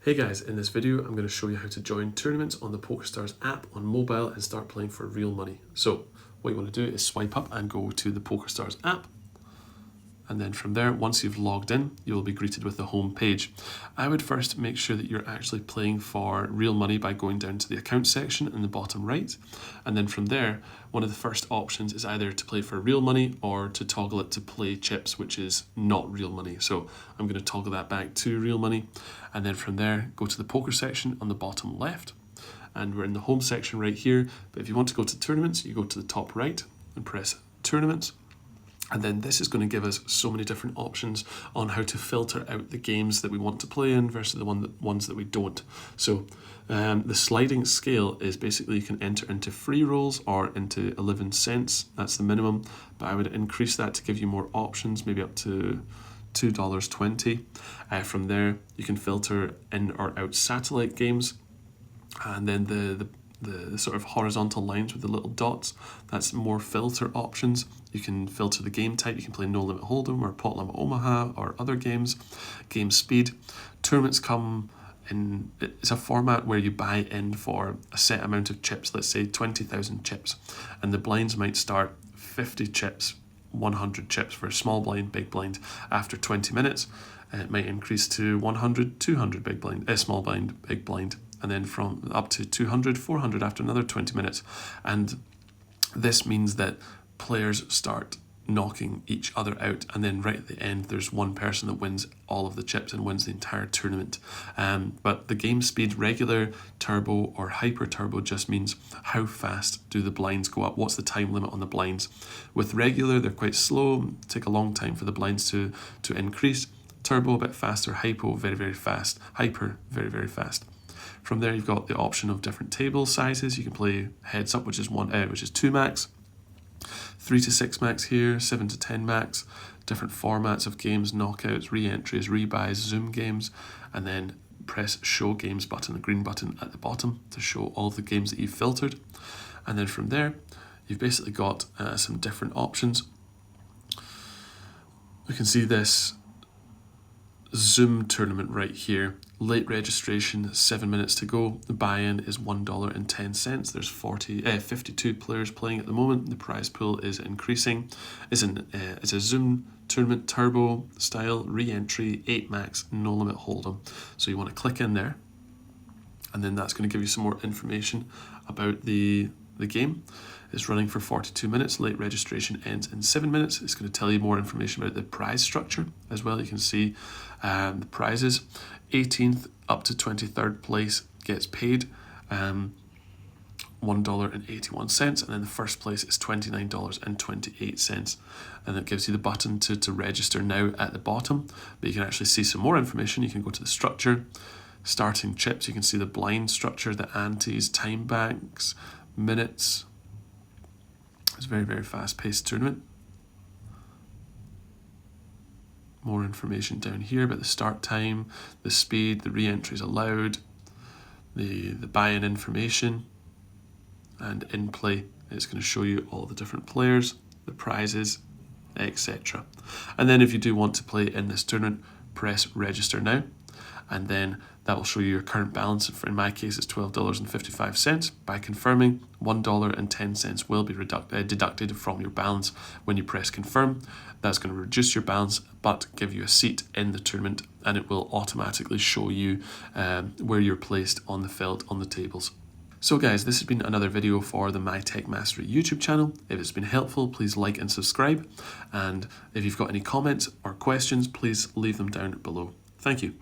Hey guys, in this video I'm going to show you how to join tournaments on the Pokerstars app on mobile and start playing for real money. So what you want to do is swipe up and go to the Pokerstars app, and then from there, once you've logged in, you will be greeted with the home page. I would first make sure that you're actually playing for real money by going down to the account section in the bottom right, and then from there, one of the first options is either to play for real money or to toggle it to play chips, which is not real money. So I'm going to toggle that back to real money, and then from there, go to the poker section on the bottom left, and we're in the home section right here. But if you want to go to tournaments, you go to the top right and press tournaments. And then this is going to give us so many different options on how to filter out the games that we want to play in versus the ones that we don't. So the sliding scale is basically you can enter into free rolls or into 11 cents. That's the minimum, but I would increase that to give you more options, maybe up to $2.20. From there, you can filter in or out satellite games, and then the sort of horizontal lines with the little dots, that's more filter options. You can filter the game type. You can play No Limit Hold'em or Pot Limit Omaha or other games. Game speed. Tournaments come in, it's a format where you buy in for a set amount of chips, let's say 20,000 chips, and the blinds might start 50 chips, 100 chips for a small blind, big blind. After 20 minutes, it might increase to 100, 200 big blind, small blind, big blind, and then from up to 200, 400 after another 20 minutes. And this means that players start knocking each other out, and then right at the end there's one person that wins all of the chips and wins the entire tournament. But the game speed, regular, turbo or hyper turbo, just means how fast do the blinds go up, what's the time limit on the blinds. With regular, they're quite slow, take a long time for the blinds to increase. Turbo a bit faster, hypo very, very fast, hyper very, very fast. From there, you've got the option of different table sizes. You can play heads up, which is 2 max, 3 to 6 max here, 7 to 10 max, different formats of games, knockouts, re-entries, rebuys, zoom games, and then press show games button, the green button at the bottom to show all the games that you've filtered. And then from there, you've basically got some different options. We can see this Zoom tournament right here. Late registration, 7 minutes to go. The buy-in is $1.10. There's 52 players playing at the moment. The prize pool is increasing. It's a Zoom tournament, turbo style, re-entry, 8 max, no limit hold'em. So you want to click in there, and then that's going to give you some more information about the game. It's running for 42 minutes. Late registration ends in 7 minutes. It's going to tell you more information about the prize structure as well. You can see the prizes. 18th up to 23rd place gets paid $1.81, and then the first place is $29.28, and it gives you the button to register now at the bottom. But you can actually see some more information. You can go to the structure, starting chips. You can see the blind structure, the antes, time banks, minutes. It's a very, very fast-paced tournament. More information down here about the start time, the speed, the re-entries allowed, the buy-in information, and in play. It's going to show you all the different players, the prizes, etc. And then if you do want to play in this tournament, press register now, and then that will show you your current balance. In my case, it's $12.55. By confirming, $1.10 will be deducted from your balance when you press confirm. That's going to reduce your balance, but give you a seat in the tournament, and it will automatically show you where you're placed on the felt on the tables. So guys, this has been another video for the My Tech Mastery YouTube channel. If it's been helpful, please like and subscribe. And if you've got any comments or questions, please leave them down below. Thank you.